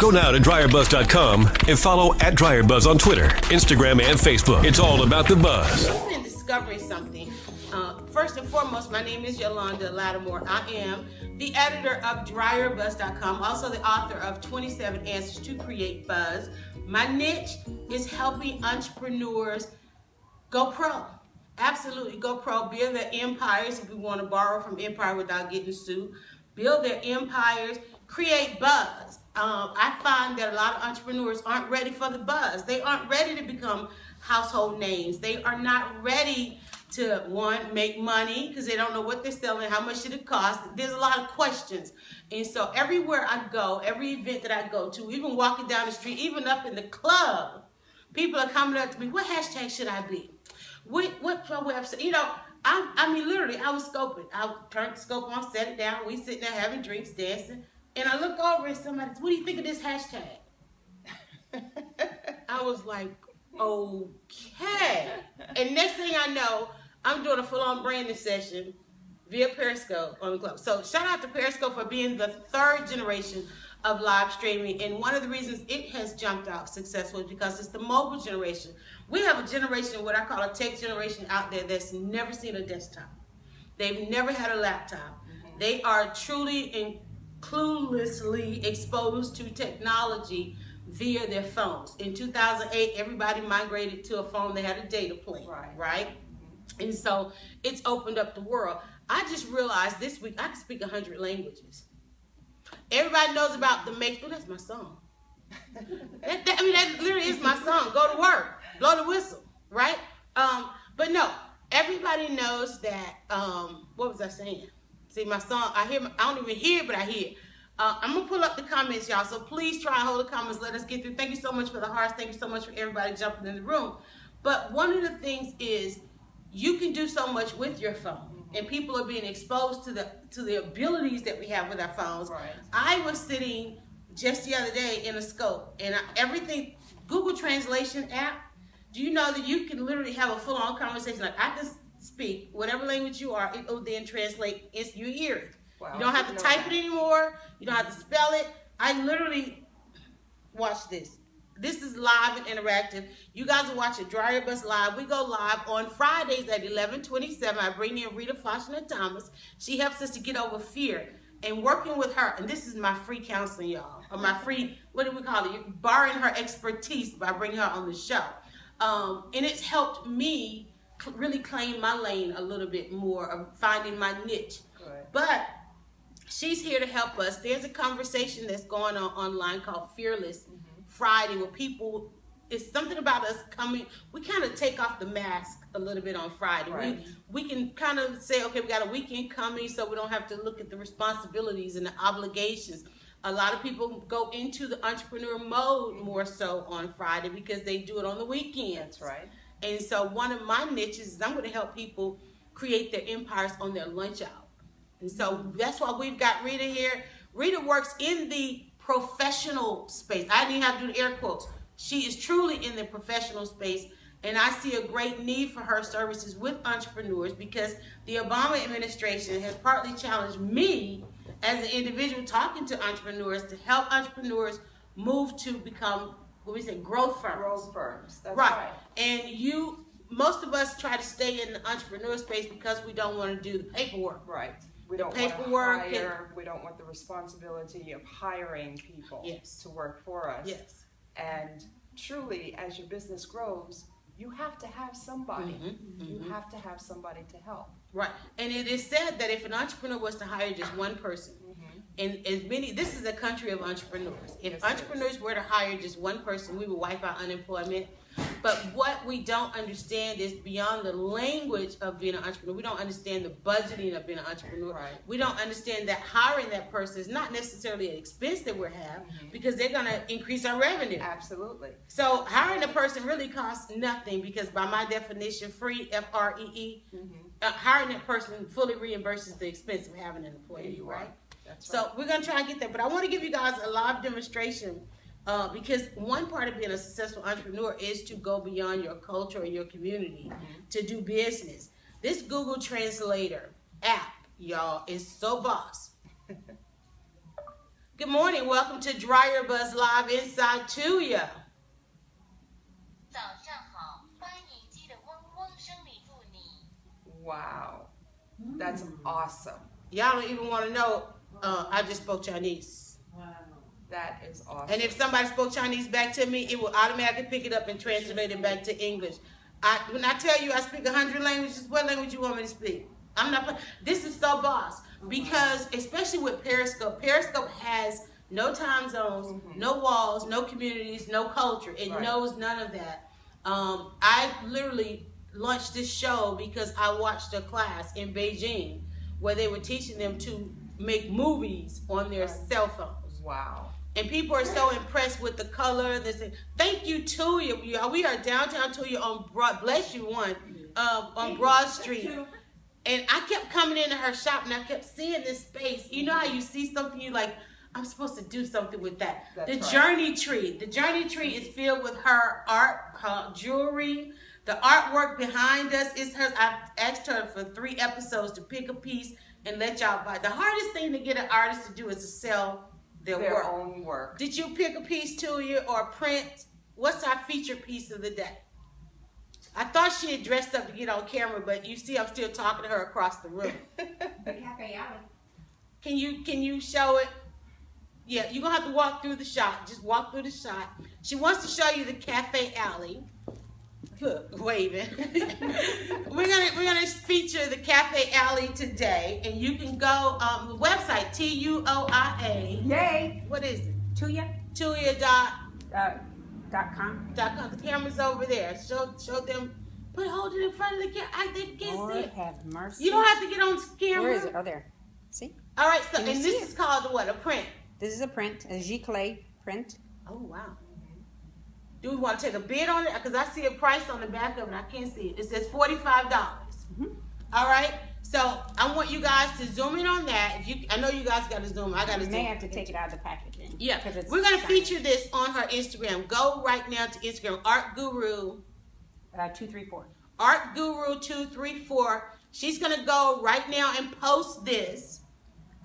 Go now to DryerBuzz.com and follow at DryerBuzz on Twitter, Instagram, and Facebook. It's all about the buzz. I've been discovering something. First and foremost, my name is Yolanda Lattimore. I am the editor of DryerBuzz.com, also the author of 27 Answers to Create Buzz. My niche is helping entrepreneurs go pro. Absolutely, go pro. Build their empires, if we want to borrow from empire without getting sued. Build their empires, create buzz. I find that a lot of entrepreneurs aren't ready for the buzz. They aren't ready to become household names. They are not ready to, one, make money because they don't know what they're selling, how much should it cost. There's a lot of questions. And so everywhere I go, every event that I go to, even walking down the street, even up in the club, people are coming up to me, what hashtag should I be? What website? You know, I mean, literally, I was scoping. I turned the scope on, set it down. We sitting there having drinks, dancing. And I look over and somebody says, what do you think of this hashtag? I was like, okay. And next thing I know, I'm doing a full-on branding session via Periscope on the club. So shout out to Periscope for being the third generation of live streaming. And one of the reasons it has jumped out successfully is because it's the mobile generation. We have a generation, what I call a tech generation out there that's never seen a desktop. They've never had a laptop. They are truly and cluelessly exposed to technology via their phones. In 2008, everybody migrated to a phone that had a data plan, right? And so it's opened up the world. I just realized this week I can speak 100 languages. Everybody knows about the make. Oh, that's my song. that literally is my song. Go to work, blow the whistle, right? But no, everybody knows that. What was I saying? See, my song. I don't even hear it, but I hear it. I'm gonna pull up the comments, y'all. So please try and hold the comments. Let us get through. Thank you so much for the hearts. Thank you so much for everybody jumping in the room. But one of the things is you can do so much with your phone, and people are being exposed to the abilities that we have with our phones. Right. I was sitting just the other day in a scope, and everything Google Translation app. Do you know that you can literally have a full-on conversation? Like I can speak whatever language you are, it will then translate. You hear it. Wow. You don't have to type it anymore. You don't have to spell it. I literally watch this. This is live and interactive. You guys are watching DryerBuzz Live. We go live on Fridays at 11:27. I bring in Rita Fasina Thomas. She helps us to get over fear. And working with her, and this is my free counseling, y'all, or my free, what do we call it? You're borrowing her expertise by bringing her on the show. And it's helped me really claim my lane a little bit more of finding my niche. Good. But she's here to help us. There's a conversation that's going on online called Fearless Friday, where people, it's something about us coming, we kind of take off the mask a little bit on Friday. Right. We can kind of say, okay, we got a weekend coming, so we don't have to look at the responsibilities and the obligations. A lot of people go into the entrepreneur mode more so on Friday because they do it on the weekends. That's right. And so one of my niches is I'm going to help people create their empires on their lunch hour. And so that's why we've got Rita here. Rita works in the professional space. I didn't have to do the air quotes. She is truly in the professional space, and I see a great need for her services with entrepreneurs because the Obama administration has partly challenged me as an individual talking to entrepreneurs to help entrepreneurs move to become, what we say, growth firms. Growth firms, that's right. And most of us try to stay in the entrepreneur space because we don't want to do the paperwork. Right. We don't want to hire, we don't want the responsibility of hiring people to work for us. Yes. And truly, as your business grows, you have to have somebody. You have to have somebody to help. Right. And it is said that if an entrepreneur was to hire just one person, and as many, this is a country of entrepreneurs. If entrepreneurs were to hire just one person, we would wipe out unemployment. But what we don't understand is beyond the language of being an entrepreneur. We don't understand the budgeting of being an entrepreneur. Right. We don't understand that hiring that person is not necessarily an expense that we have because they're going to increase our revenue. Absolutely. So hiring a person really costs nothing because by my definition, free, F-R-E-E, hiring that person fully reimburses the expense of having an employee, right? That's right. So we're going to try and get there. But I want to give you guys a live demonstration because one part of being a successful entrepreneur is to go beyond your culture or your community to do business. This Google Translator app, y'all, is so boss. Good morning. Welcome to DryerBuzzLive inside TUOIA. 早上好，欢迎鸡的嗡嗡声里祝你。 Wow. That's awesome. Y'all don't even want to know I just spoke Chinese. That is awesome. And if somebody spoke Chinese back to me, it will automatically pick it up and translate it back to English. When I tell you I speak 100 languages, what language you want me to speak? I'm not. This is so boss because especially with Periscope, Periscope has no time zones, no walls, no communities, no culture. It knows none of that. I literally launched this show because I watched a class in Beijing where they were teaching them to make movies on their cell phones. Wow. And people are so impressed with the color. They say, "Thank you, TUOIA. We are downtown TUOIA on on Broad Street." And I kept coming into her shop and I kept seeing this space. You know how you see something, you like, I'm supposed to do something with that. That's Journey tree. The journey tree is filled with her art, her jewelry. The artwork behind us is hers. I asked her for 3 episodes to pick a piece and let y'all buy. The hardest thing to get an artist to do is to sell their own work. Did you pick a piece to you or print? What's our featured piece of the day? I thought she had dressed up to get on camera, but you see I'm still talking to her across the room. The Cafe Alley. Can you show it? Yeah, you're gonna have to walk through the shot. Just walk through the shot. She wants to show you the Cafe Alley. Look, waving. we're gonna feature the Cafe Alley today, and you can go the website TUOIA. Yay! What is it? TUOIA. TUOIA.com. The camera's over there. Show them. Hold it in front of the camera. They can't Lord see it. have mercy. You don't have to get on camera. Where is it? Oh, there. See? All right. So, Can you and see this it? is called what? A print. This is a print, a giclée print. Oh wow. Do we want to take a bid on it? Because I see a price on the back of it. I can't see it. It says $45. All right. So I want you guys to zoom in on that. I know you guys got to zoom. I got to You zoom. may have to take it out of the packaging. Yeah. 'cause it's We're going to shiny. feature this on her Instagram. Go right now to Instagram. Art Guru. 234. Art Guru 234. She's going to go right now and post this.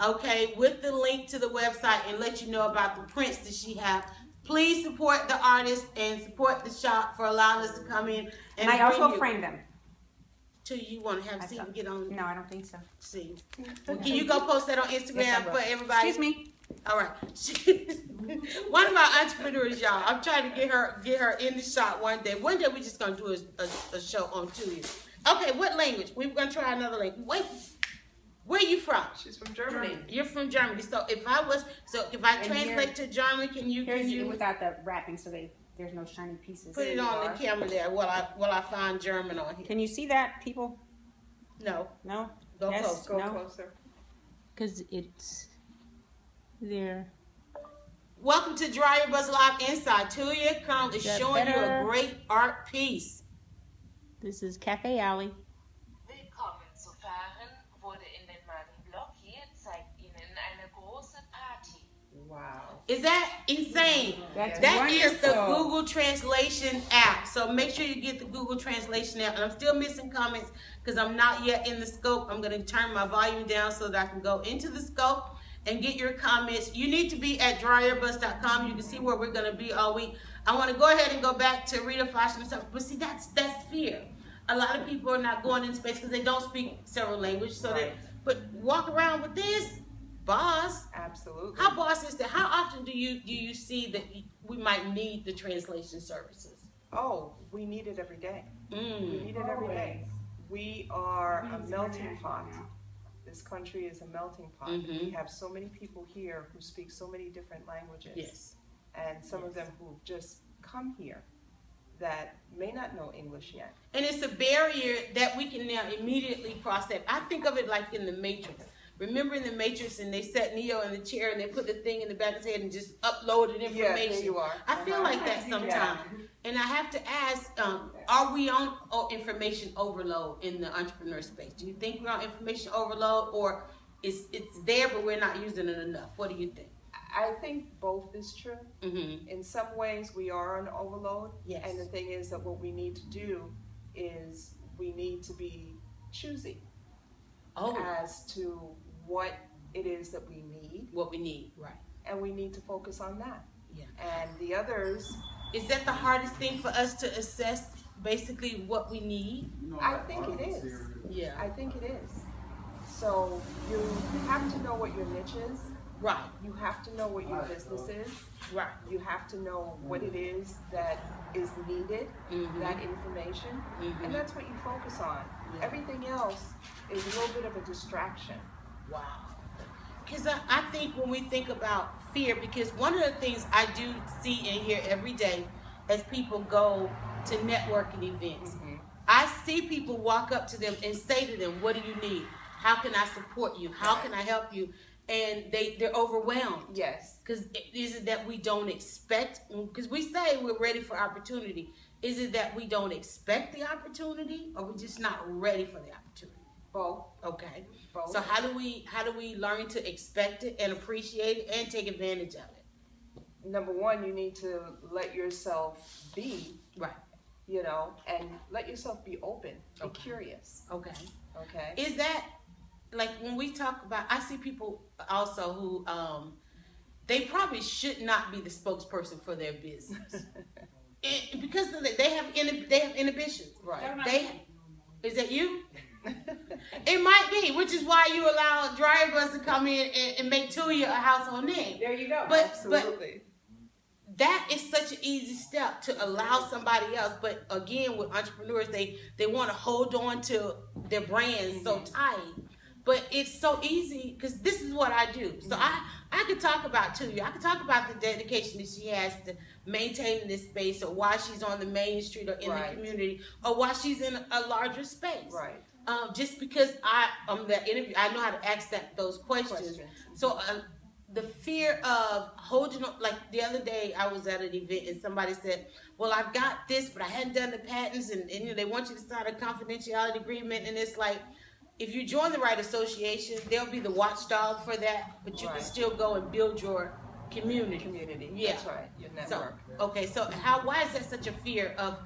Okay. With the link to the website and let you know about the prints that she has. Please support the artist and support the shop for allowing us to come in And I bring also you. frame them. Till you want to have a seat and get on. No, I don't think so. See. Well, can you go post that on Instagram Yes, I will. for everybody? Excuse me. All right. One of our entrepreneurs, y'all. I'm trying to get her in the shop one day. One day we're just gonna do a show on TUOIA. Okay, what language? We're gonna try another language. Wait. Where you from? She's from Germany. You're from Germany. So if I translate to German, can Here's you without the wrapping, so there's no shiny pieces. put it on the camera there while I find German on here? Can you see that, people? No. No? Go Yes? close. Go No? closer. Because it's there. Welcome to DryerBuzzLive inside TUOIA. Currently that showing you a better? great art piece. This is Cafe Alley. Willkommen zu fahren wurde in den Magenblock. Hier zeigt Ihnen eine große Party. Wow. Is that insane? That's That is the wonderful. Google Translation app. So make sure you get the Google Translation app. And I'm still missing comments because I'm not yet in the scope. I'm going to turn my volume down so that I can go into the scope and get your comments. You need to be at DryerBuzz.com. You can see where we're going to be all week. I want to go ahead and go back to Rita Fasina Thomas. But see, that's fear. A lot of people are not going in space because they don't speak several languages. So but walk around with this. Boss. Absolutely. How boss is that? How often do you see that we might need the translation services? Oh, we need it every day. We need it every day. We are a melting pot. This country is a melting pot. We have so many people here who speak so many different languages. Yes. And some of them who just come here that may not know English yet. And it's a barrier that we can now immediately cross that. I think of it like in the Matrix. Remember in the Matrix, and they set Neo in the chair and they put the thing in the back of his head and just uploaded information. Yeah, there you are. I feel like that sometimes. And I have to ask, are we on information overload in the entrepreneur space? Do you think we're on information overload, or it's there but we're not using it enough? What do you think? I think both is true. In some ways, we are on overload. Yes. And the thing is that what we need to do is we need to be choosy as to what it is that we need. What we need, right. and we need to focus on that. Yeah. And the others, Is that the hardest thing for us to assess, basically what we need? I think it is. Yeah. I think it is. So you have to know what your niche is. Right, You have to know what your business is. right. You have to know what it is that is needed, that information, and that's what you focus on. Everything else is a little bit of a distraction. Wow. Because I think when we think about fear, because one of the things I do see and hear every day as people go to networking events, I see people walk up to them and say to them, what do you need? How can I support you? How can I help you? And they're overwhelmed. Yes. Because is it that we don't expect, because we say we're ready for opportunity. Is it that we don't expect the opportunity, or we're just not ready for the opportunity? Both. Okay. Both. So how do we learn to expect it and appreciate it and take advantage of it? Number one, you need to let yourself be, Right. you know, and let yourself be open, be Okay. curious. Okay. Okay. Is that, like, when we talk about, I see people also who they probably should not be the spokesperson for their business. Because they have inhibitions. Right. Is that you? It might be, which is why you allow DryerBuzz to come in and make TUOIA a household name. There you go. But Absolutely. that is such an easy step to allow somebody else. But again, with entrepreneurs, they want to hold on to their brand so tight. But it's so easy, because this is what I do. So I could talk about TUOIA. I could talk about the dedication that she has to maintaining this space, or why she's on the main street or in the community, or why she's in a larger space. Right. Just because I'm the interview, I know how to ask those questions. So the fear of holding on, like the other day I was at an event and somebody said, well, I've got this, but I hadn't done the patents, and you know, they want you to sign a confidentiality agreement, and it's like, if you join the right association, they'll be the watchdog for that, but you can still go and build your community. Yeah. That's right. Your So, network. okay, so why is that such a fear of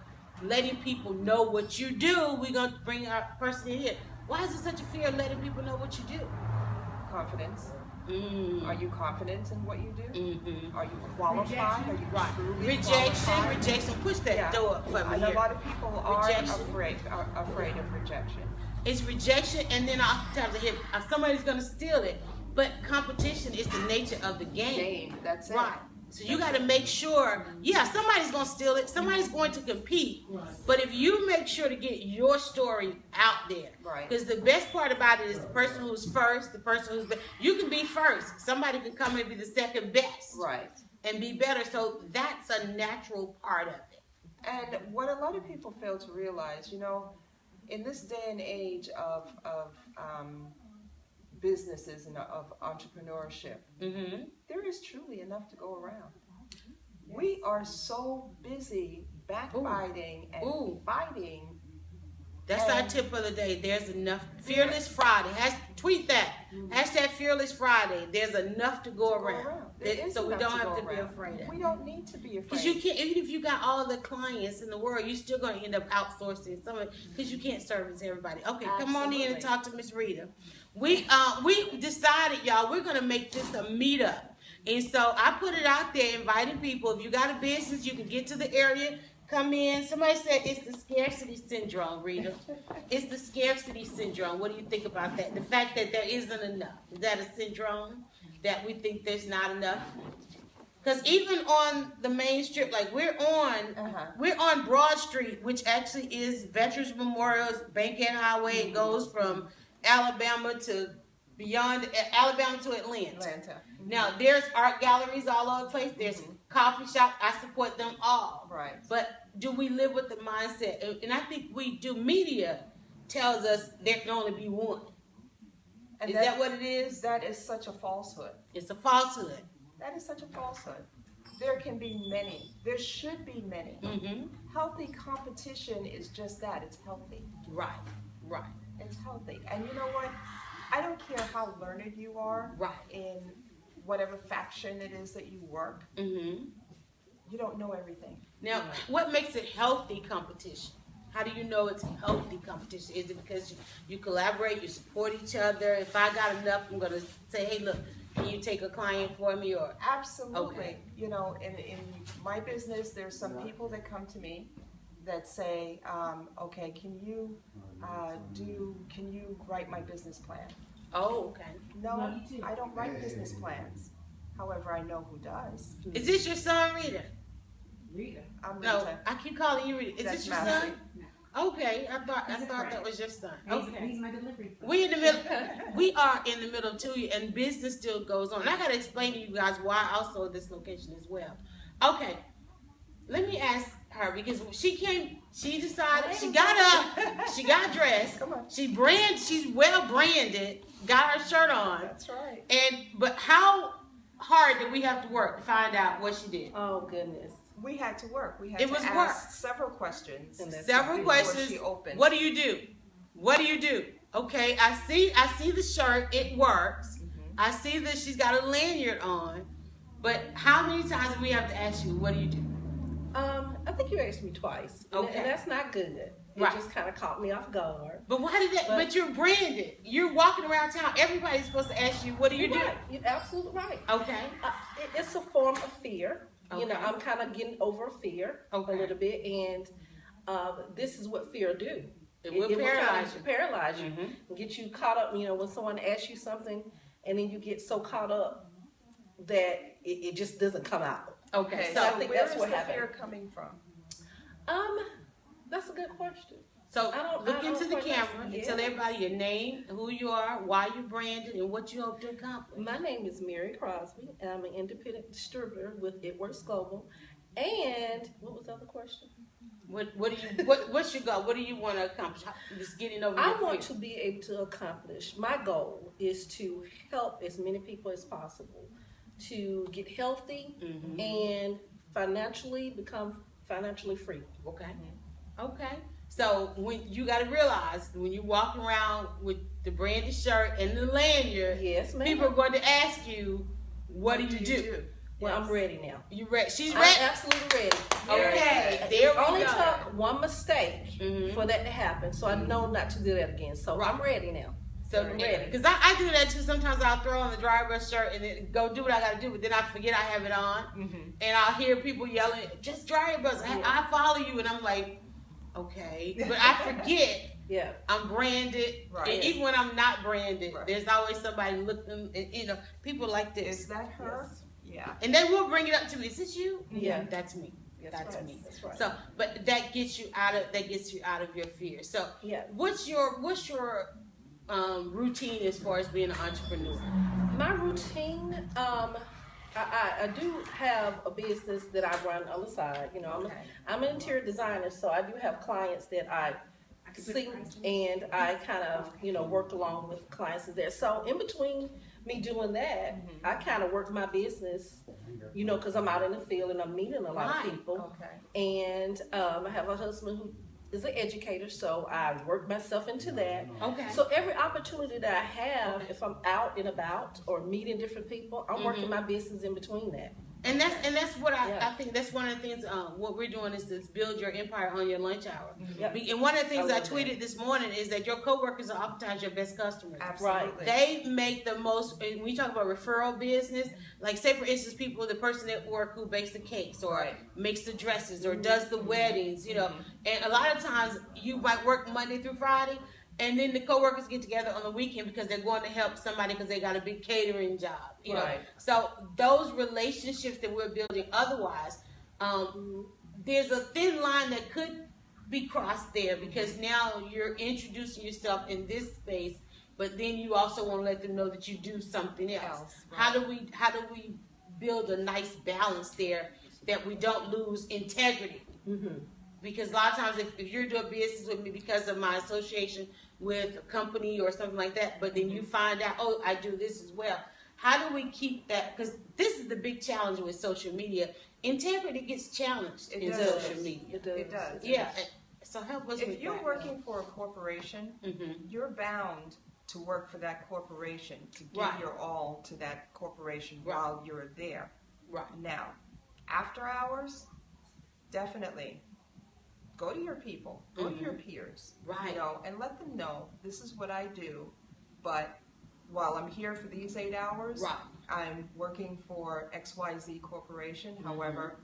letting people know what you do? We're going to bring our person in here. Why is it such a fear of letting people know what you do? Confidence. Are you confident in what you do? Are you qualified? Are you truly qualified? Rejection. Push that door up for me And a here. lot of people are Rejection. afraid of rejection. It's rejection, and then oftentimes I hear somebody's going to steal it. But competition is the nature of the game. That's it. Right. So you got to make sure, somebody's going to steal it. Somebody's going to compete. But if you make sure to get your story out there. Right. Because the best part about it is the person who's first, the person who's you can be first. Somebody can come and be the second best. Right. And be better. So that's a natural part of it. And what a lot of people fail to realize, you know, in this day and age of businesses and of entrepreneurship, there is truly enough to go around. We are so busy backbiting and fighting. That's our tip of the day. There's enough. Fearless Friday. Tweet that. Hashtag Fearless Friday. There's enough to go around. So we don't have to be afraid of it. We don't need to be afraid. Because you can't, even if you got all the clients in the world, you're still going to end up outsourcing some of it, because you can't service everybody. Okay, come on in and talk to Miss Rita. We decided, y'all, we're going to make this a meetup. And so I put it out there, inviting people. If you got a business, you can get to the area, come in. Somebody said it's the scarcity syndrome, Rita. It's the scarcity syndrome. What do you think about that? The fact that there isn't enough. Is that a syndrome? That we think there's not enough? Because even on the main strip, like we're on Broad Street, which actually is Veterans Memorial's Bankhead Highway. It goes from Alabama to beyond Alabama to Atlanta. Now there's art galleries all over the place. There's coffee shops. I support them all. Right. But do we live with the mindset? And I think we do. Media tells us there can only be one. And is that what it is? That is such a falsehood. It's a falsehood. That is such a falsehood. There can be many. There should be many. Healthy competition is just that. It's healthy. Right. It's healthy. And you know what? I don't care how learned you are in whatever faction it is that you work. You don't know everything. Now, what makes it healthy competition? How do you know it's healthy competition? Is it because you collaborate, you support each other? If I got enough, I'm going to say, hey, look, can you take a client for me, or Absolutely. Okay. You know, in my business, there's some people that come to me that say, okay, can you write my business plan? oh, okay. No, I don't write business plans. However, I know who does. Is this your son, Rita? I'm No, Rita. I keep calling you Rita. Is That's this your Massey. son? Okay, I thought that was your son. Okay. He's my delivery. We in the middle. We are in the middle of TUOIA, and business still goes on. And I gotta explain to you guys why also this location as well. Okay, let me ask her, because she came. She decided. She got up. She got dressed. Come on. She's well branded. Got her shirt on. That's right. But how hard did we have to work to find out what she did? Oh goodness. We had to work. We had It to was ask work. several questions. Several before questions. She opened. What do you do? What do you do? Okay, I see the shirt. It works. I see that she's got a lanyard on. But how many times do we have to ask you, what do you do? I think you asked me twice. And, Okay. and that's not good. It Right. just kind of caught me off guard. But why did that? But you're branded. You're walking around town. Everybody's supposed to ask you, what do you do? Right. You're absolutely right. Okay. It's a form of fear. You know, Okay. I'm kind of getting over fear Okay. a little bit, and this is what fear do. It will kinda paralyze you. paralyze you, Mhm. and get you caught up. You know, when someone asks you something, and then you get so caught up that it just doesn't come out. Okay. Okay, So I so think where that's is what the happened. fear coming from? That's a good question. So I don't- look I into don't the quite camera know. and tell everybody your name, who you are, why you branded, and what you hope to accomplish. My name is Mary Crosby, and I'm an independent distributor with It Works Global. And what was the other question? What's your goal? What do you want to accomplish? Just getting over I your want fear. to be able to accomplish, my goal is to help as many people as possible to get healthy Mhm. and become financially free. Okay. Okay. So when you got to realize when you walk around with the branded shirt and the lanyard, Yes, ma'am. people are going to ask you, "What do you do?" Well, I'm ready now. You ready? She's I'm ready. absolutely ready. Okay. It There we only go. took one mistake Mhm. for that to happen, so I know not to do that again. So Right. I'm ready now. So I'm ready. because I do that too. Sometimes I'll throw on the DryerBuzz shirt and then go do what I got to do, but then I forget I have it on, and I'll hear people yelling, "Just DryerBuzz! I follow you," and I'm like, "Okay," but I forget. Yeah. I'm branded, Right. and even when I'm not branded, Right. there's always somebody looking. And, you know, people like this, Is that her? Yes. Yeah. and they will bring it up to me. Is this you? Yeah. That's me. That's right. me. That's right. So, but that gets you out of your fear. So, Yeah. what's your routine as far as being an entrepreneur? My routine, I do have a business that I run on the side. You know, Okay. I'm an interior designer, so I do have clients that I see, and I kind of, work along with clients there. So in between me doing that, I kind of work my business, because I'm out in the field and I'm meeting a lot Right. of people. Okay. And I have a husband who is an educator, so I work myself into that. Okay. So every opportunity that I have, if I'm out and about or meeting different people, I'm working my business in between that. And that's what I Yeah. think that's one of the things. What we're doing is to build your empire on your lunch hour. Yep. And one of the things I love tweeted this morning is that your coworkers are oftentimes your best customers. Absolutely. They make the most. And when you talk about referral business, like say for instance, the person at work who bakes the cakes or Right. makes the dresses or does the weddings, and a lot of times you might work Monday through Friday. And then the coworkers get together on the weekend because they're going to help somebody because they got a big catering job, you know. Right. So those relationships that we're building otherwise, there's a thin line that could be crossed there because now you're introducing yourself in this space, but then you also want to let them know that you do something else. Right. How do we build a nice balance there that we don't lose integrity? Because a lot of times if you're doing business with me because of my association with a company or something like that, but then you find out, oh, I do this as well. How do we keep that? Because this is the big challenge with social media. Integrity gets challenged in does. social media. It does. Yeah. So help us with If you're that. working for a corporation, you're bound to work for that corporation, to give Right. your all to that corporation Right. while you're there. Right. Now, after hours, definitely go to your people, go to your peers, Right. and let them know this is what I do, but while I'm here for these 8 hours, Right. I'm working for XYZ Corporation. However,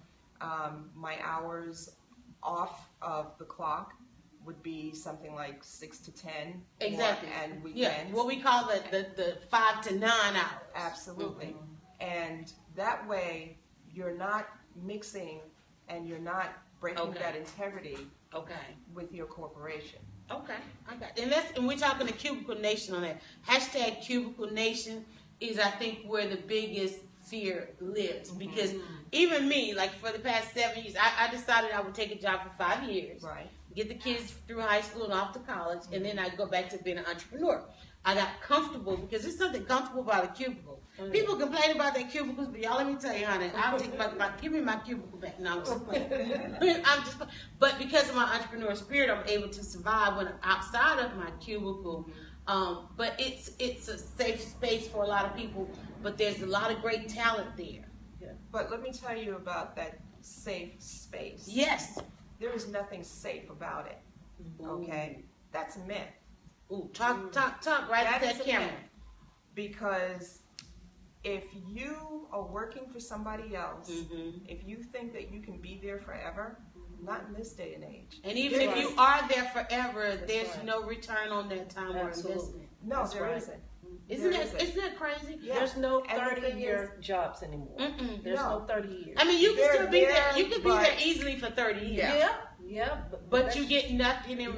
my hours off of the clock would be something like 6 to 10. Exactly. And weekends. Yeah, what we call the 5 to 9 hours. Absolutely. And that way, you're not mixing and you're not breaking that integrity with your corporation. Okay, I got it. And we're talking to Cubicle Nation on that. Hashtag Cubicle Nation is, I think, where the biggest fear lives. Because even me, like for the past 7 years, I decided I would take a job for 5 years. Right. Get the kids through high school and off to college, and then I'd go back to being an entrepreneur. I got comfortable because there's something comfortable about a cubicle. People complain about their cubicles, but y'all, let me tell you, honey, I'll take give me my cubicle back. No, I'm just playing. But because of my entrepreneurial spirit, I'm able to survive when I'm outside of my cubicle. But it's a safe space for a lot of people, but there's a lot of great talent there. Yeah. But let me tell you about that safe space. Yes. There is nothing safe about it. Okay? That's a myth. Ooh, talk right at that camera. Because if you are working for somebody else, if you think that you can be there forever, not in this day and age. And even if you are there forever, there's no return on that time or investment. No, there isn't. Isn't that crazy? Yeah. There's no 30-year jobs anymore. There's no 30 years. I mean, you can still be there. You can be there easily for 30 years. Yeah. But you get nothing. In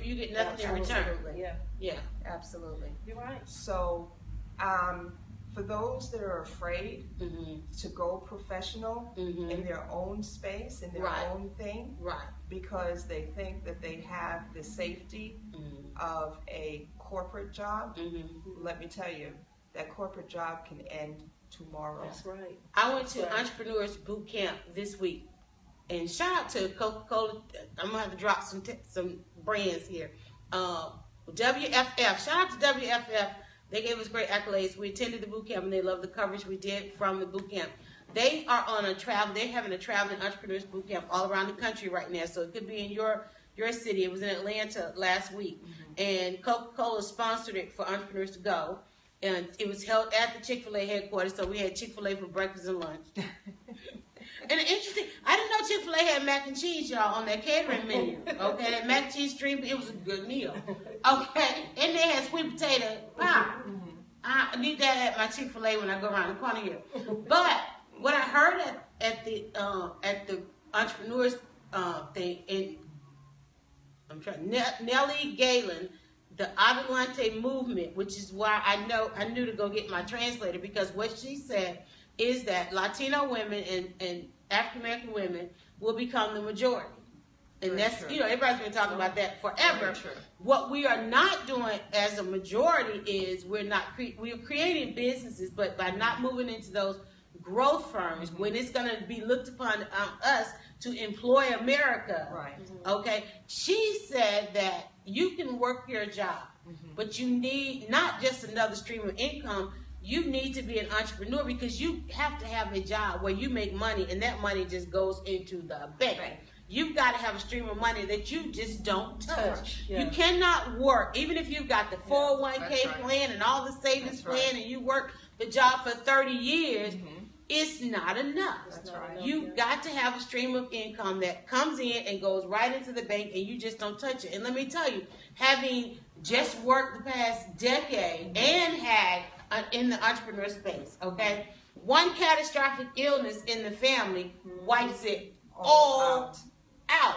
return. Yeah. Absolutely. You're right. So, for those that are afraid to go professional in their own space, in their own thing, because they think that they have the safety of a corporate job, let me tell you, that corporate job can end tomorrow. That's right. I went to Entrepreneurs Boot Camp this week, and shout out to Coca-Cola. I'm gonna have to drop some brands here. WFF. Shout out to WFF. They gave us great accolades. We attended the boot camp, and they loved the coverage we did from the boot camp. They are on a travel. They're having a traveling entrepreneurs boot camp all around the country right now. So it could be in your city. It was in Atlanta last week, and Coca-Cola sponsored it for entrepreneurs to go. And it was held at the Chick-fil-A headquarters. So we had Chick-fil-A for breakfast and lunch. And interesting, I didn't know Chick-fil-A had mac and cheese, y'all, on their catering menu. Okay, that mac and cheese stream, it was a good meal. Okay, and they had sweet potato pie. I need that at my Chick-fil-A when I go around the corner here. But what I heard at the entrepreneurs thing, and I'm trying, Nellie Galen, the Adelante movement, which is why I knew to go get my translator, because what she said is that Latino women and African American women will become the majority. And that's, everybody's been talking about that forever. What we are not doing as a majority is we're creating businesses, but by not moving into those growth firms, when it's going to be looked upon us to employ America. Right. Okay. She said that you can work your job, but you need not just another stream of income. You need to be an entrepreneur, because you have to have a job where you make money, and that money just goes into the bank. Right. You've got to have a stream of money that you just don't touch. Yeah. You cannot work, even if you've got the 401k plan and all the savings plan, and you work the job for 30 years, it's not enough. That's right. You've got to have a stream of income that comes in and goes right into the bank, and you just don't touch it. And let me tell you, having just worked the past decade and had in the entrepreneur space, okay? One catastrophic illness in the family wipes it all out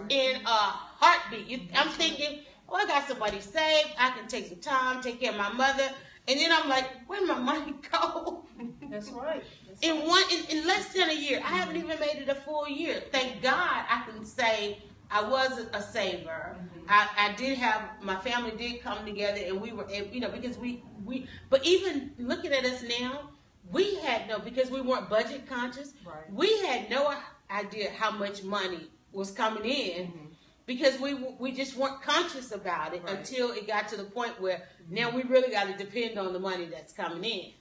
in a heartbeat. I'm thinking, I got somebody saved. I can take some time, take care of my mother. And then I'm like, where'd my money go? That's right. In less than a year. I haven't even made it a full year. Thank God I can say I was a saver. I did have, my family did come together, and we were, because we but even looking at us now, we had because we weren't budget conscious, we had no idea how much money was coming in, because we just weren't conscious about it until it got to the point where now we really got to depend on the money that's coming in.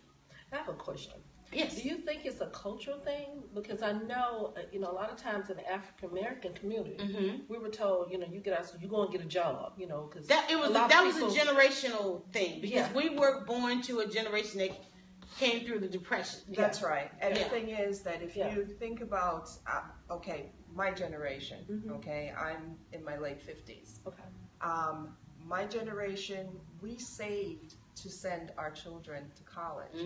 I have a question. Yes. Do you think it's a cultural thing? Because I know, a lot of times in the African American community, we were told, you get out, so you go and get a job, because that was a generational thing, because we were born to a generation that came through the Depression. That's right. And Yeah. the thing is that if Yeah. you think about, okay, my generation, okay, I'm in my late 50s. Okay. My generation, we saved to send our children to college.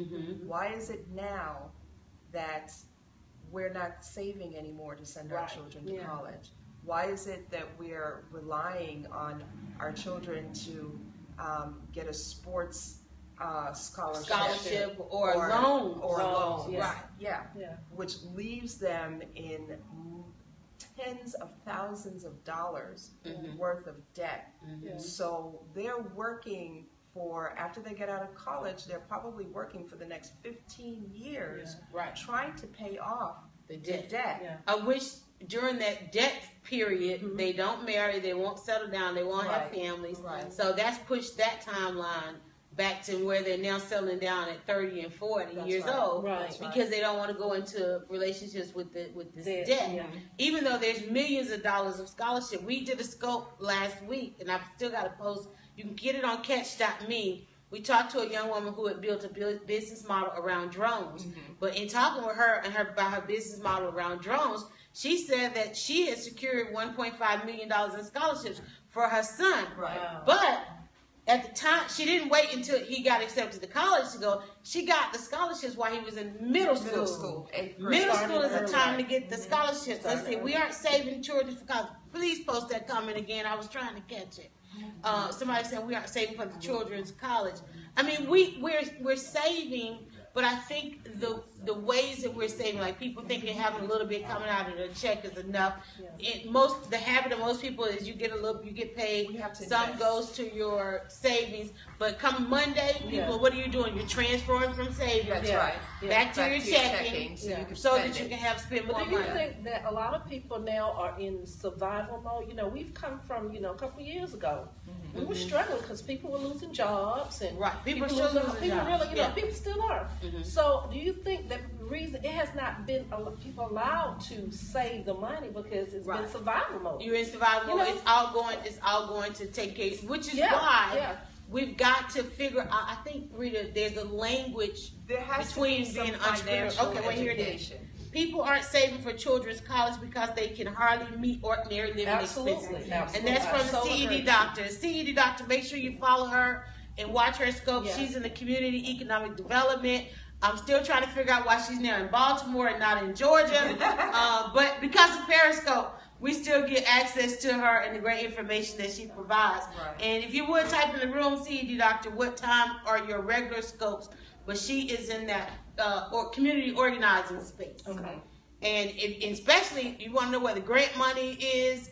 Why is it now that we're not saving anymore to send our Right. children to Yeah. college? Why is it that we're relying on our children to get a sports scholarship or a loan. or a Loans, loan, yeah. right? Yeah, Yeah. which leaves them in tens of thousands of dollars worth of debt. Yeah. So they're working for, after they get out of college, they're probably working for the next 15 years Right. trying to pay off The the debt. debt. Yeah. Of which during that debt period, they don't marry, they won't settle down, they won't have Right. families. Right. So that's pushed that timeline back to where they're now settling down at 30 and 40 That's years right. old, Right. That's right. because they don't want to go into relationships with this Debt, debt. yeah. Even though there's millions of dollars of scholarship. We did a scope last week, and I've still got a post. You can get it on catch.me. We talked to a young woman who had built a business model around drones. But in talking with her about her business model around drones, she said that she had secured $1.5 million in scholarships for her son. Right. Wow. But at the time, she didn't wait until he got accepted to college to go. She got the scholarships while he was in middle school. Middle school, 8th grade. Middle school is the Started time early. to get the scholarships. Let's Started see, we aren't saving children for college. Please post that comment again. I was trying to catch it. Somebody said we aren't saving for the children's college. I mean, we're saving, but I think the ways that we're saving, like people thinking having a little bit coming out of their check is enough. The habit of most people is you get paid. We have to Some invest. goes to your savings, but come Monday, people, Yeah. what are you doing? You're transferring from savings That's Yeah. right. back to your checking, so Yeah. you can so spend that you it. can spend more But do you money. think that a lot of people now are in survival mode? You know, we've come from, a couple of years ago. We were struggling because people were losing jobs and Right. People are still losing- losing people jobs. really, Yeah. people still are. So do you think that the reason it has not been people allowed to save the money because it's been Right. survival mode? You're in survival You mode. know? It's all going to take case, which is Yeah, why yeah. we've got to figure out. I think, Rita, there's a language There has between to be some being entrepreneur. financial Okay, well, here it is. education. People aren't saving for children's college because they can hardly meet ordinary living Absolutely, expenses. absolutely. And that's from I the so CED agree. doctor. CED doctor, make sure you follow her and watch her scope. Yeah. She's in the community economic development. I'm still trying to figure out why she's now in Baltimore and not in Georgia. But because of Periscope, we still get access to her and the great information that she provides. Right. And if you would type in the room, CED doctor, what time are your regular scopes? But she is in that or community organizing space. Okay. And especially if you want to know where the grant money is,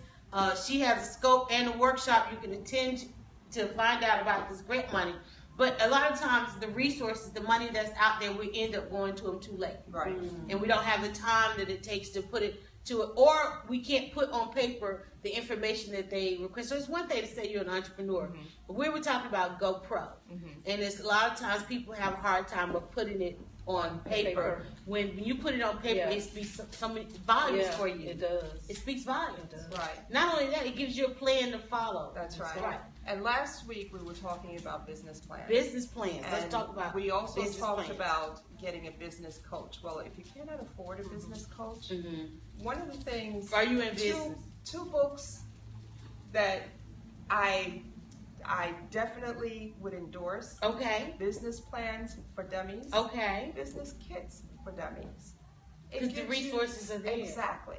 she has a scope and a workshop you can attend to find out about this grant money. But a lot of times the resources, the money that's out there, we end up going to them too late. Right. And we don't have the time that it takes to put it to it, or we can't put on paper the information that they request. So it's one thing to say you're an entrepreneur, but we were talking about GoPro, and it's a lot of times people have a hard time of putting it on paper. When you put it on paper, Yeah. it speaks so many volumes for you. It does. It speaks volumes. It does. Right. Not only that, it gives you a plan to follow. That's right. Right. And last week we were talking about business plans. Business plans. Let's And talk about. we also business talked plans. about getting a business coach. Well, if you cannot afford a business coach, one of the things. Are you in business? Two books that I definitely would endorse: Okay. Business Plans for Dummies, Okay. Business Kits for Dummies. It Because the gives you- resources are there. Exactly.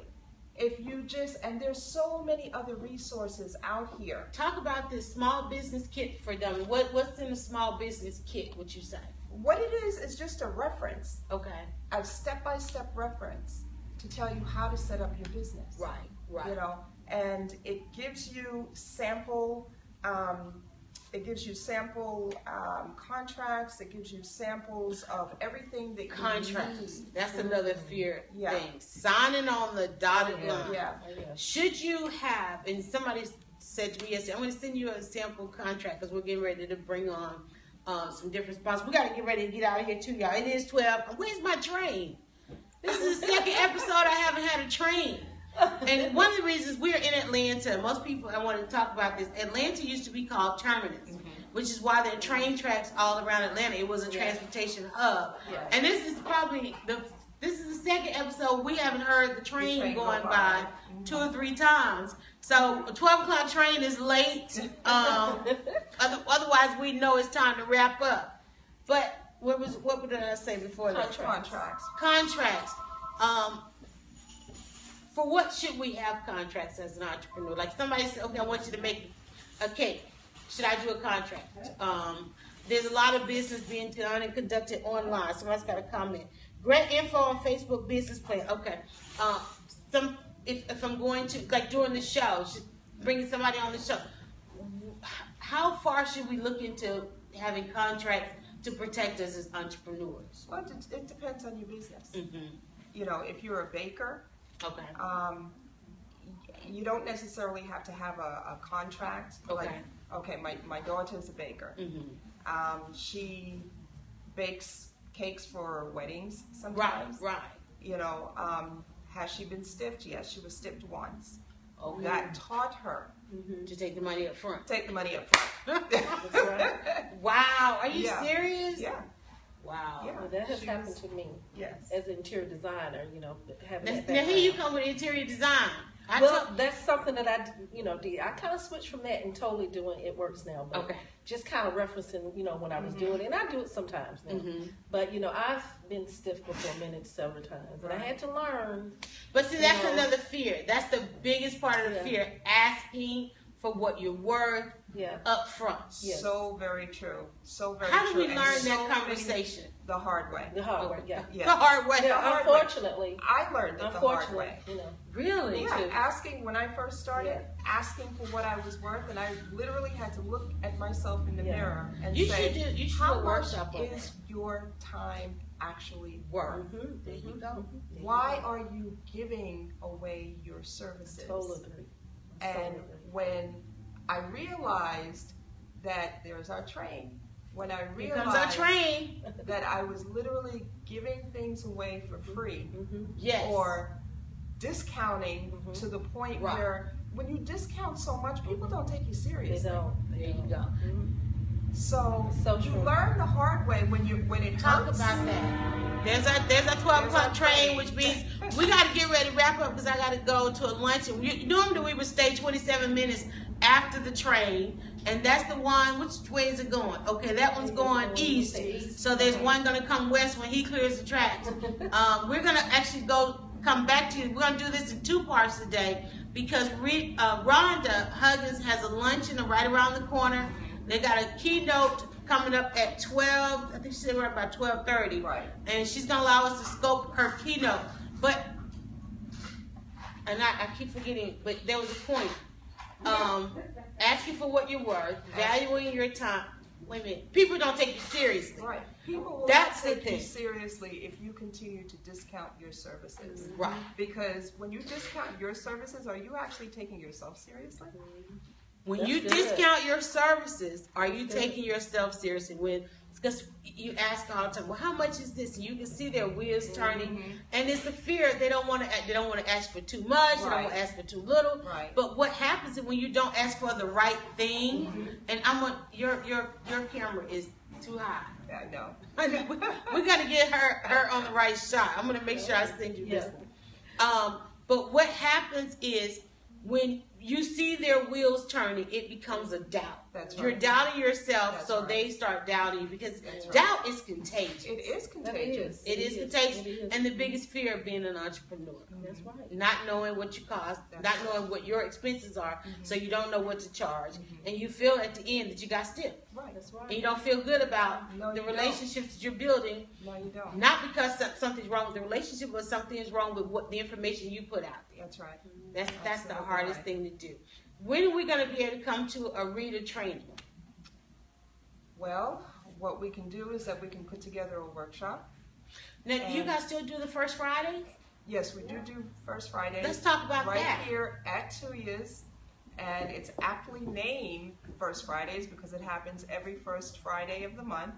If you just, and there's so many other resources out here. Talk about this small business kit for dummies. What's in a small business kit? Would you say? What it is just a reference, Okay. a step-by-step reference to tell you how to set up your business. Right. Right. You know, and it gives you sample. Contracts. It gives you samples of everything that you Contracts. need. That's another fear Yeah. thing. Signing on the dotted line. Yeah. Should you have, and somebody said to me yesterday, I'm going to send you a sample contract because we're getting ready to bring on some different sponsors. We got to get ready to get out of here too, y'all. It is 12. Where's my train? This is the second episode I haven't had a train. And one of the reasons we're in Atlanta, most people, I want to talk about this, Atlanta used to be called Terminus. which is why there are train tracks all around Atlanta. It was a transportation hub. And this is probably this is the second episode we haven't heard the train going by 2 or 3 times. So a 12 o'clock train is late. Otherwise, we know it's time to wrap up. But what did I say before that? Contracts. For what should we have contracts as an entrepreneur? Like somebody said, okay, I want you to make a cake. Should I do a contract? There's a lot of business being done and conducted online. Somebody's got a comment. Great info on Facebook business plan. Okay. If I'm going to, like during the show, bringing somebody on the show, how far should we look into having contracts to protect us as entrepreneurs? Well, it depends on your business. Mm-hmm. You know, if you're a baker, Okay. You don't necessarily have to have a contract. Okay. Like, okay, my daughter's a baker. Mm-hmm. She bakes cakes for weddings sometimes. Right. You know, has she been stiffed? Yes, she was stiffed once. Okay. That taught her To take the money up front. take the money up front. That's right. Wow. Are you serious? Yeah. Wow. Yeah. Well, that has happened to me Yes. as an interior designer, you know, having that Now here you come with interior design. Well, that's something that I did. I kind of switched from that and totally doing It Works now. But Okay. just kind of referencing, when I was doing it. And I do it sometimes now. Mm-hmm. But, I've been stiff before minutes several times. And I had to learn. But see, that's another fear. That's the biggest part of the fear, asking for what you're worth up front. Yes. So very true. So very How do true. we And learn so that many- conversation? The hard way. The hard way, Yeah. The hard way. The hard way. Unfortunately. I learned it the hard Unfortunately, way. Really? Yeah, asking when I first started, Yeah. asking for what I was worth, and I literally had to look at myself in the mirror and You say, should do how a much workshop on is your time actually work. worth? Mm-hmm. There you go. Why are you giving away your services? Totally agree. And Totally. when I realized that there's our train, when I Here comes our realized train. that I was literally giving things away for free, Yes. or discounting to the point Right. where when you discount so much, people don't take you They seriously. don't. There you go. So you true. learn the hard way when it Talk hurts. about that. There's a 12 o'clock train, which means we got to get ready to wrap up because I got to go to a luncheon. Normally we would stay 27 minutes after the train, and that's the one. Which way is it going? Okay, that one's going east. So there's one going to come west when he clears the tracks. We're going to actually come back to you. We're going to do this in 2 parts today because Rhonda Huggins has a luncheon right around the corner. They got a keynote coming up at 12. I think she said we're about 12:30. Right. And she's gonna allow us to scope her keynote. But, and I keep forgetting, but there was a point. Asking for what you're worth, valuing your time. Wait a minute. People don't take you seriously. Right. People will That's not the take you thing. seriously if you continue to discount your services. Right. Because when you discount your services, are you actually taking yourself seriously? When That's you good. discount your services, are you taking yourself seriously? Because you ask all the time, well, how much is this? And you can see their wheels turning, and it's the fear they don't want to ask for too much, they don't want to ask for too little. Right. But what happens is when you don't ask for the right thing, and your camera is too high. I know. We got to get her on the right shot. I'm gonna make sure I send you this one. But what happens is when you see their wheels turning, it becomes a doubt. That's You're right. doubting yourself, That's so right. they start doubting you because That's right. doubt is contagious. It is contagious. It is contagious, and the biggest fear of being an entrepreneur. That's right. Not knowing what you cost, not knowing what your expenses are, so you don't know what to charge, and you feel at the end that you got stiff. Right. That's And right. you don't feel good about No, the you don't. relationships that you're building, No, you don't. not because something's wrong with the relationship, but something is wrong with what the information you put out there. That's right. That's the Absolutely hardest right. thing to do. When are we going to be able to come to a Rita training? Well, what we can do is that we can put together a workshop. Now, do you guys still do the first Friday? Yes, we do First Friday. Let's talk about right that. here at TUOIA's, and it's aptly named First Fridays because it happens every first Friday of the month.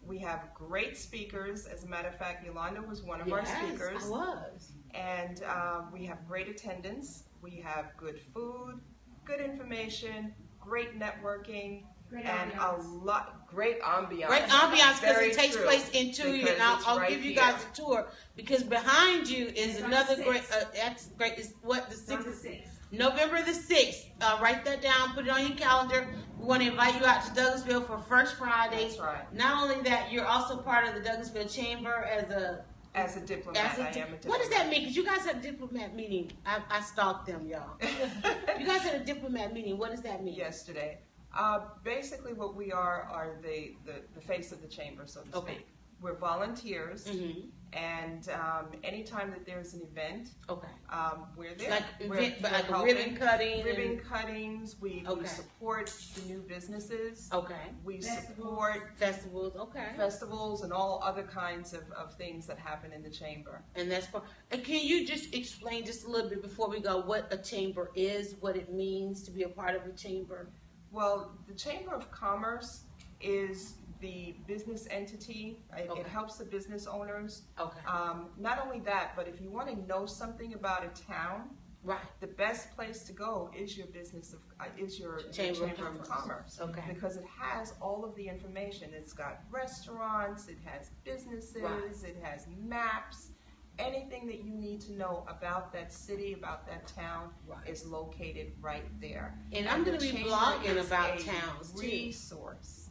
We have great speakers. As a matter of fact, Yolanda was one of our speakers. I was. And we have great attendance. We have good food, good information, great networking, and a lot great ambiance. Great ambiance because Very it takes true, place in TUOIA, because and I'll, it's I'll right give you here. guys a tour because behind you is another great. That's great. Is what the 6th. November the 6th. Write that down. Put it on your calendar. We want to invite you out to Douglasville for First Friday. That's right. Not only that, you're also part of the Douglasville Chamber as a diplomat. I am a diplomat. What does that mean? Because you guys had a diplomat meeting. I stalked them, y'all. You guys had a diplomat meeting. What does that mean? Yesterday. Basically, what we are the face of the chamber, so to speak. We're volunteers, and anytime that there's an event, we're there. Like we're like helping. ribbon cutting. Ribbon cuttings. We support the new businesses. We support festivals. Festivals and all other kinds of things that happen in the chamber. And that's for. And can you just explain just a little bit before we go what a chamber is, what it means to be a part of a chamber? Well, the Chamber of Commerce is the business entity. It helps the business owners. Not only that, but if you want to know something about a town, the best place to go is your Chamber of Commerce. Because it has all of the information. It's got restaurants, it has businesses, it has maps. Anything that you need to know about that city, about that town, is located right there. And I'm going to be blogging about towns too. Resource.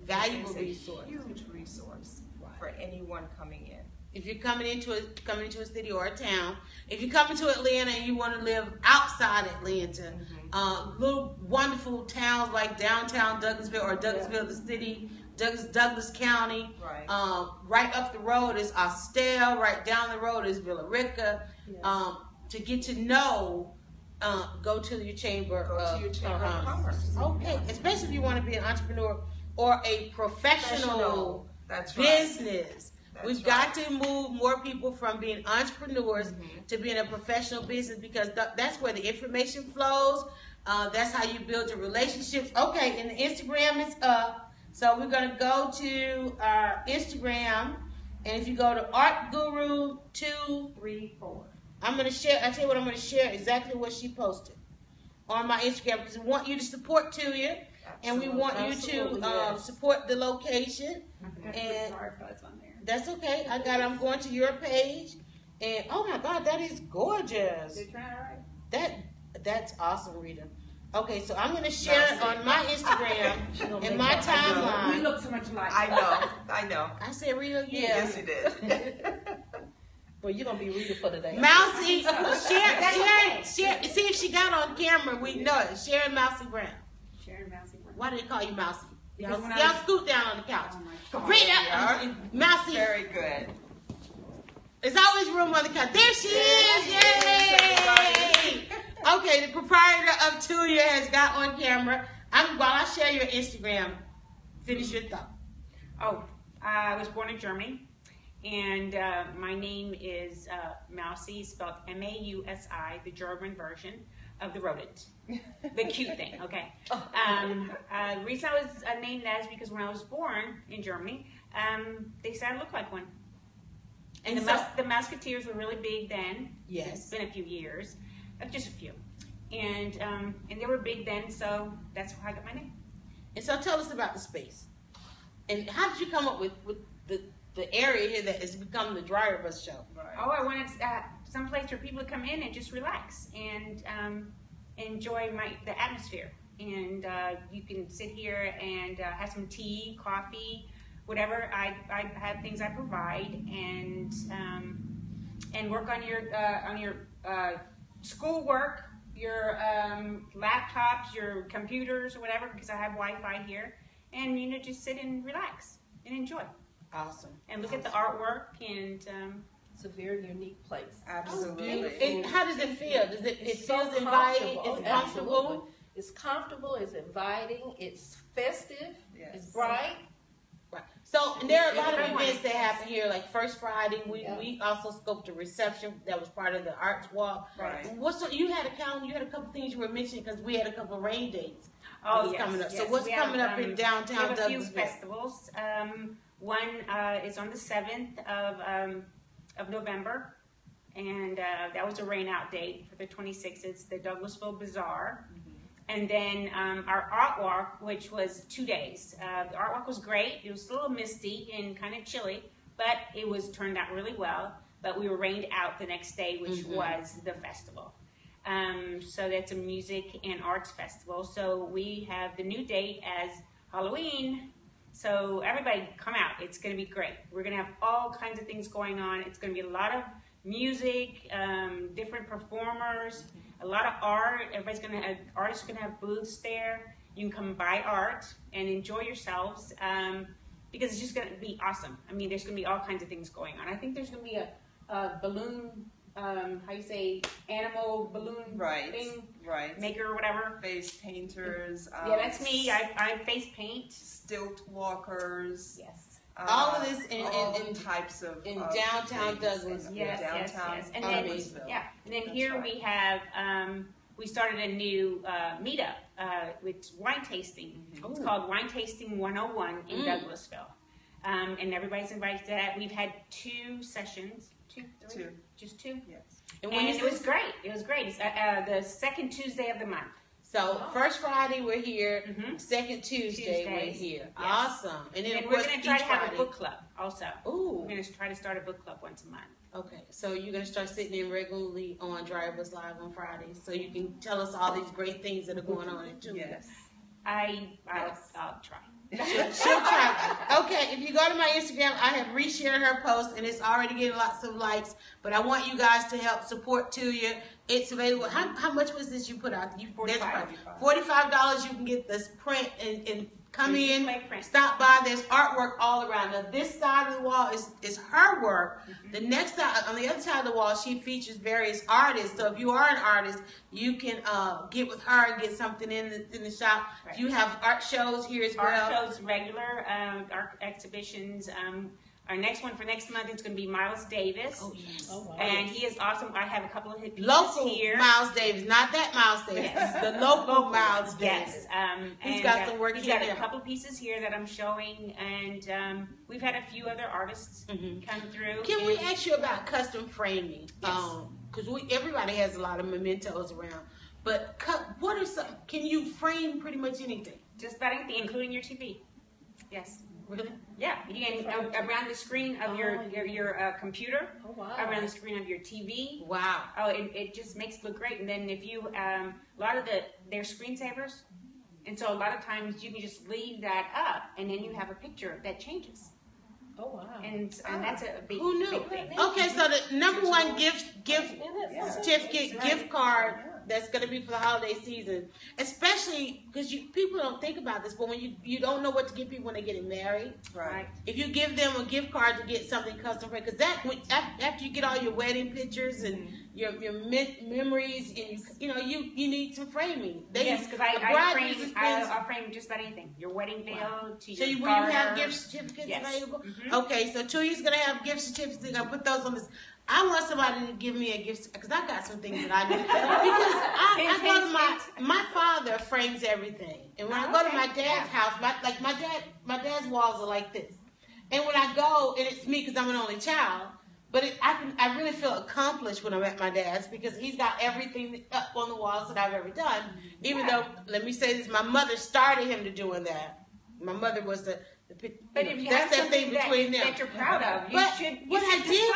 Valuable resource. Huge resource for anyone coming in. If you're coming into a city or a town, if you're coming to Atlanta and you want to live outside Atlanta, little wonderful towns like downtown Douglasville or Douglasville, the city, Douglas County. Right up the road is Austell. Right down the road is Villa Rica. To get to know, go to your chamber. Go to your Chamber of Commerce. Especially if you want to be an entrepreneur or a professional business. We've got to move more people from being entrepreneurs to being a professional business because that's where the information flows. That's how you build your relationships. And the Instagram is up. So we're going to go to our Instagram, and if you go to Art Guru 234, I'm going to share. I tell you what, I'm going to share exactly what she posted on my Instagram because we want you to support TUOIA, and we want you to support the location. And that's okay. I'm going to your page, and oh my God, that is gorgeous. That's awesome, Rita. Okay, so I'm going to share it on my Instagram and my timeline. We look so much alike. I know. I said Rita, Yes, you did. Well, you're going to be Rita for today. Mousy, share. See if she got on camera. We know it. Sharon Mousy Brown. Sharon Mousy Brown. Why do they call you Mousy? Because Y'all scoot down on the couch. Rita, Mousy. Very good. There's always room on the couch. There she is. Yay! Okay, the proprietor of TUOIA has got on camera. While I share your Instagram, finish your thought. I was born in Germany, and my name is Mousy, spelled M-A-U-S-I, the German version of the rodent, the cute thing. Okay. The reason I was named that is because when I was born in Germany, they said I looked like one. And the Musketeers were really big then. Yes. It's been a few years. Just a few. And they were big then, so that's how I got my name. And so tell us about the space. And how did you come up with the area here that has become the DryerBuzz show? I wanted some place where people would come in and just relax and enjoy the atmosphere. And you can sit here and have some tea, coffee, whatever. I have things I provide, and work on your schoolwork, your laptops, your computers, or whatever, because I have Wi-Fi here, and just sit and relax and enjoy. Awesome. And look at the artwork, and it's a very unique place. Absolutely. And how does it feel? Does it so feels inviting? comfortable. It's comfortable. Absolutely. It's comfortable. It's inviting. It's festive. Yes. It's bright. Right. So there are a lot of events that happen here, like First Friday. We also scoped a reception that was part of the arts walk. Right. You had a calendar? You had a couple things you were mentioning because we had a couple of rain dates. yes, coming up. yes. So what's We have, coming up in downtown We have a few Douglasville? festivals. One is on the 7th of November, and that was a rain out date for the 26th. It's the Douglasville Bazaar. And then our art walk, which was 2 days. The art walk was great. It was a little misty and kind of chilly, but it was turned out really well. But we were rained out the next day, which was the festival. So that's a music and arts festival. So we have the new date as Halloween. So everybody come out. It's going to be great. We're going to have all kinds of things going on. It's going to be a lot of music, different performers, a lot of art. Artists are going to have booths there. You can come buy art and enjoy yourselves because it's just going to be awesome. I mean, there's going to be all kinds of things going on. I think there's going to be a balloon, animal balloon thing, maker or whatever. Face painters. Yeah, that's me. I face paint. Stilt walkers. Yes. All of this in types of in downtown Douglas. Yes. And then, Amazeville. And then here we have we started a new meetup with wine tasting. It's called Wine Tasting 101 in Douglasville, and everybody's invited to that. We've had 2 sessions, just 2. Yes. And it was great. It was great. It's the second Tuesday of the month. So first Friday we're here, second Tuesday we're here. Yes. Awesome. And then we're going to try to have a book club also. Ooh. We're going to try to start a book club once a month. Okay, so you're going to start sitting in regularly on DryerBuzzLive on Fridays, so you can tell us all these great things that are going on at TUOIA. Yes. I'll try. She'll try. Okay, if you go to my Instagram, I have reshared her post, and it's already getting lots of likes. But I want you guys to help support TUOIA. It's available. How much was this you put out? You $45. You can get this print and come in, stop by. There's artwork all around. Now this side of the wall is her work. The next side, on the other side of the wall, she features various artists. So if you are an artist, you can get with her and get something in the shop. Right. You have art shows here as well. Art shows, regular art exhibitions. Our next one for next month is going to be Miles Davis. Oh, yes. Oh, wow. And he is awesome. I have a couple of pieces local here. Miles Davis, not that Miles Davis. Yes. The local Miles Yes. Davis. He's got some work he's here. He's got a couple pieces here that I'm showing, and we've had a few other artists come through. Can we ask you about custom framing? Yes. Because everybody has a lot of mementos around. But what are some? Can you frame pretty much anything? Just about anything, including your TV. Yes. Really? Yeah, you can around the screen of your computer, around the screen of your TV. Wow. Oh, it just makes it look great. And then if you, a lot of they're screensavers, and so a lot of times you can just leave that up, and then you have a picture that changes. Oh wow. And that's a big, who knew? Big thing. Okay, so the number one gift certificate, gift card that's going to be for the holiday season, especially because people don't think about this, but when you don't know what to give people when they're getting married, Right. if you give them a gift card to get something custom made, because after you get all your wedding pictures and your memories, and you need some framing. Yes, because I'll frame just about anything. Your wedding veil to your So will you have gift certificates available? Okay, so TUOIA's going to have gift certificates. They're going to put those on this. I want somebody to give me a gift, because I got some things that I need. Because I go to my father frames everything, and when I go to my dad's house, my dad's walls are like this, and when I go, and it's me because I'm an only child, but I really feel accomplished when I'm at my dad's because he's got everything up on the walls that I've ever done. Even though, let me say this, my mother started him to doing that. My mother was that's that thing between them. That you're proud of. What I did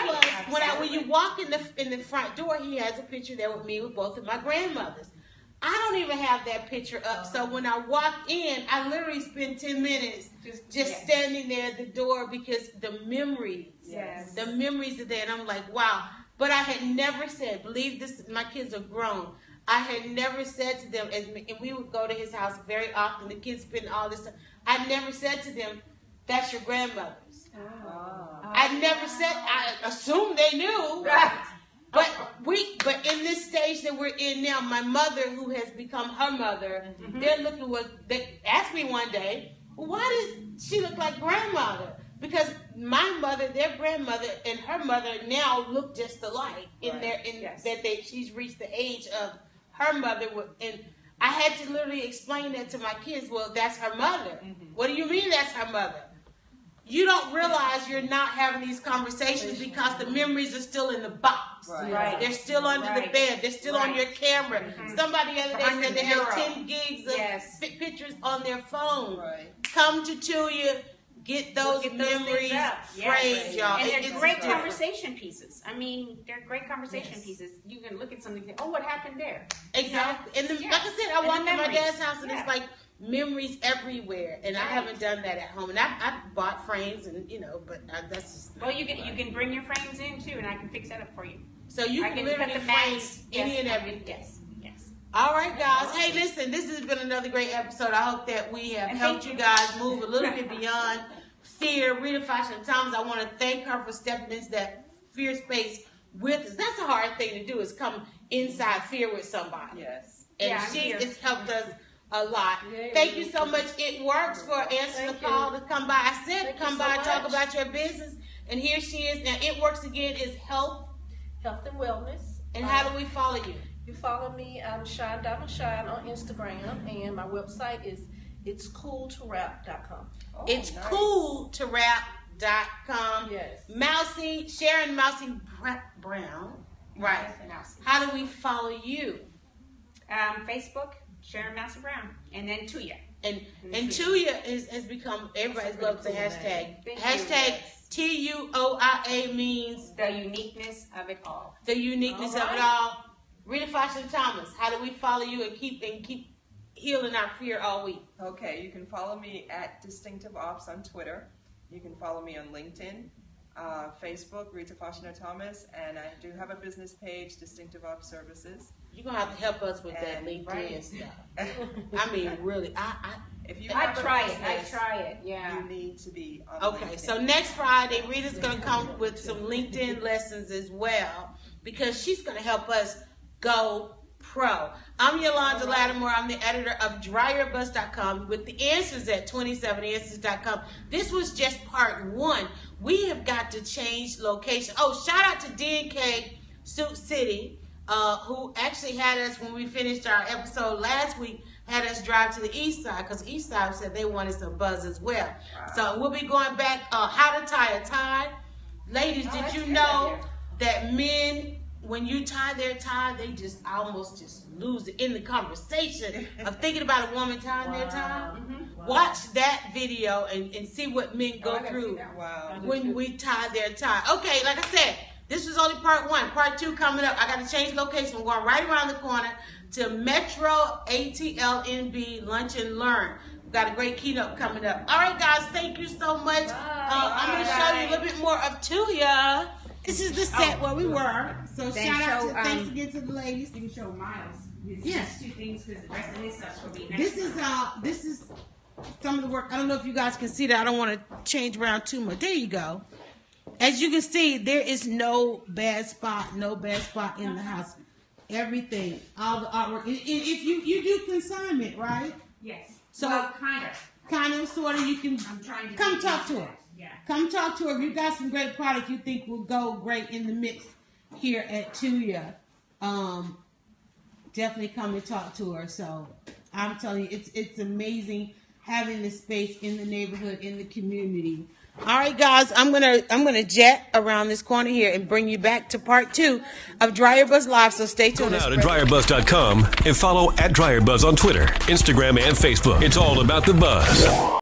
was when you walk in the front door, he has a picture there with me with both of my grandmothers. I don't even have that picture up, so when I walk in, I literally spend 10 minutes just standing there at the door because the memories are there, and I'm like, wow. But I had never said, believe this, my kids are grown. I had never said to them, and we would go to his house very often. The kids spend all this time. I never said to them, that's your grandmother's. I never said, I assumed they knew. Right. But in this stage that we're in now, my mother, who has become her mother, they're looking they asked me one day, well, why does she look like grandmother? Because my mother, their grandmother, and her mother now look just alike she's reached the age of her mother, and I had to literally explain that to my kids. Well, that's her mother. What do you mean that's her mother? you don't realize you're not having these conversations because the memories are still in the box. Right. They're still under the bed. They're still on your camera. Somebody the other day said they had 10 gigs of pictures on their phone. Come to TUOIA, get those memories framed, y'all. And they're great conversation pieces. I mean, they're great conversation pieces. You can look at something and say, oh, what happened there? Exactly. And like I said, I walked in my dad's house and it's like memories everywhere. And I haven't done that at home. And I bought frames and, but that's just... Well, you can bring your frames in too, and I can fix that up for you. So you can literally frame any and everything. Yes. All right, guys. Hey, listen, this has been another great episode. I hope that we have helped you guys move a little bit beyond fear. Rita Fasina Thomas, I want to thank her for stepping into that fear space with us. That's a hard thing to do, is come inside fear with somebody. Yes. And she has helped us a lot. Thank you so much. It Works for answering the call to come by. I said come by and talk about your business. And here she is. Now, It Works again is health and wellness. And how do we follow you? You follow me, I'm Shine Diamond Shine on Instagram, and my website is itscooltorap.com. It's cooltorap.com. Yes. Mousy, Sharon Mousy Brown. Right. How do we follow you? Facebook, Sharon Mousy Brown, and then TUOIA. And TUOIA has become, everybody's loves the hashtag. Hashtag TUOIA means the uniqueness of it all. The uniqueness of it all. Rita Fasina Thomas, how do we follow you and keep healing our fear all week? Okay, you can follow me at Distinctive Ops on Twitter. You can follow me on LinkedIn, Facebook, Rita Fasina Thomas, and I do have a business page, Distinctive Ops Services. You're going to have to help us with that LinkedIn stuff. I mean, really, if you I try it, yeah. You need to be on Okay, LinkedIn. so next Friday, Rita's going to come with some LinkedIn lessons as well, because she's going to help us go pro. I'm Yolanda Lattimore. I'm the editor of DryerBuzz.com with the answers at 27answers.com. This was just part 1. We have got to change location. Oh, shout out to DNK Suit City, who actually had us, when we finished our episode last week, had us drive to the east side, because east side said they wanted some buzz as well. So we'll be going back, how to tie a tie. Ladies, did you know that men, when you tie their tie, they just almost just lose it in the conversation of thinking about a woman tying their tie? Watch that video and see what men go through when we tie their tie. Okay, like I said, this was only part 1. Part 2 coming up. I got to change location. I'm going right around the corner to Metro ATLNB Lunch and Learn. We've got a great keynote coming up. All right, guys, thank you so much. I'm going to show you a little bit more of TUOIA. This is the set where we were. So shout out to, thanks again to the ladies. You can show Miles. Yes. 2 things, because the rest of his stuff will be next. This is some of the work. I don't know if you guys can see that. I don't want to change around too much. There you go. As you can see, there is no bad spot in the house. Everything, all the artwork. If you do consignment, right? Yes. So kind of, sort of. You can come talk to her. Yeah. Come talk to her. If you got some great product you think will go great in the mix here at TUOIA, definitely come and talk to her. So I'm telling you, it's amazing having this space in the neighborhood, in the community. All right, guys, I'm gonna jet around this corner here and bring you back to part 2 of DryerBuzzLive. So stay tuned. Go now to DryerBuzz.com and follow at DryerBuzz on Twitter, Instagram, and Facebook. It's all about the buzz.